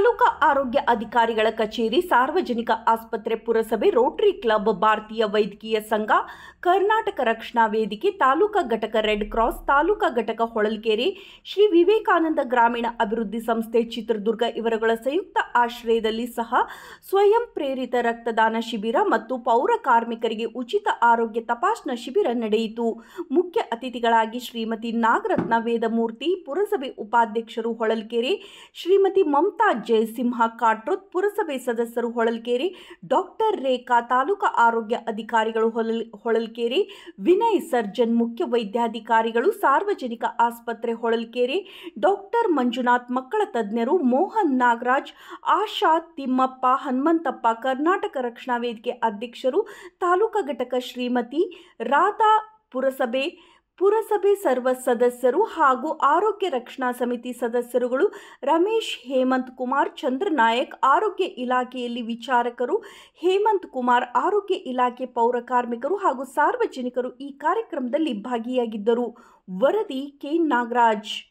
ತಾಲೂಕಾ ಆರೋಗ್ಯ ಅಧಿಕಾರಿಗಳ ಕಚೇರಿ, ಸಾರ್ವಜನಿಕ ಆಸ್ಪತ್ರೆ, ಪುರಸಭೆ, ರೋಟರಿ ಕ್ಲಬ್, ಭಾರತೀಯ ವೈದ್ಯಕೀಯ ಸಂಘ, ಕರ್ನಾಟಕ ರಕ್ಷಣಾ ವೇದಿಕೆ, ತಾಲೂಕಾ ಘಟಕ ರೆಡ್ ಕ್ರಾಸ್, ತಾಲೂಕಾ ಘಟಕ ಹೊಳಲ್ಕೆರೆ, ಶ್ರೀ ವಿವೇಕಾನಂದ ಗ್ರಾಮೀಣ ಅಭಿವೃದ್ಧಿ ಸಂಸ್ಥೆ ಚಿತ್ರದುರ್ಗ ಇವರುಗಳ ಸಂಯುಕ್ತ ಆಶ್ರಯದಲ್ಲಿ ಸಹ ಸ್ವಯಂ ಪ್ರೇರಿತ ರಕ್ತದಾನ ಶಿಬಿರ ಮತ್ತು ಪೌರ ಕಾರ್ಮಿಕರಿಗೆ ಉಚಿತ ಆರೋಗ್ಯ ತಪಾಸಣಾ ಶಿಬಿರ ನಡೆಯಿತು. ಮುಖ್ಯ ಅತಿಥಿಗಳಾಗಿ ಶ್ರೀಮತಿ ನಾಗರತ್ನ ವೇದಮೂರ್ತಿ, ಪುರಸಭೆ ಉಪಾಧ್ಯಕ್ಷರು ಹೊಳಲ್ಕೆರೆ, ಶ್ರೀಮತಿ ಮಮತಾ ಜಯಸಿಂಹ ಕಾಟ್ರೋತ್, ಪುರಸಭೆ ಸದಸ್ಯರು ಹೊಳಲ್ಕೆರೆ, ಡಾಕ್ಟರ್ ರೇಖಾ, ತಾಲೂಕಾ ಆರೋಗ್ಯ ಅಧಿಕಾರಿಗಳು ಹೊಳಲ್ಕೆರೆ, ವಿನಯ್ ಸರ್ಜನ್, ಮುಖ್ಯ ವೈದ್ಯಾಧಿಕಾರಿಗಳು, ಸಾರ್ವಜನಿಕ ಆಸ್ಪತ್ರೆ ಹೊಳಲ್ಕೆರೆ, ಡಾಕ್ಟರ್ ಮಂಜುನಾಥ್, ಮಕ್ಕಳ ತಜ್ಞರು, ಮೋಹನ್ ನಾಗರಾಜ್, ಆಶಾ, ತಿಮ್ಮಪ್ಪ, ಹನುಮಂತಪ್ಪ, ಕರ್ನಾಟಕ ರಕ್ಷಣಾ ವೇದಿಕೆ ಅಧ್ಯಕ್ಷರು, ತಾಲೂಕಾ ಘಟಕ ಶ್ರೀಮತಿ ರಾಧಾ, ಪುರಸಭೆ ಸರ್ವ ಸದಸ್ಯರು ಹಾಗೂ ಆರೋಗ್ಯ ರಕ್ಷಣಾ ಸಮಿತಿ ಸದಸ್ಯರುಗಳು, ರಮೇಶ್, ಹೇಮಂತ್ ಕುಮಾರ್, ಚಂದ್ರನಾಯಕ್, ಆರೋಗ್ಯ ಇಲಾಖೆಯಲ್ಲಿ ವಿಚಾರಕರು, ಹೇಮಂತ್ ಕುಮಾರ್, ಆರೋಗ್ಯ ಇಲಾಖೆ, ಪೌರ ಕಾರ್ಮಿಕರು ಹಾಗೂ ಸಾರ್ವಜನಿಕರು ಈ ಕಾರ್ಯಕ್ರಮದಲ್ಲಿ ಭಾಗಿಯಾಗಿದ್ದರು. ವರದಿ ಕೆ. ನಾಗರಾಜ್.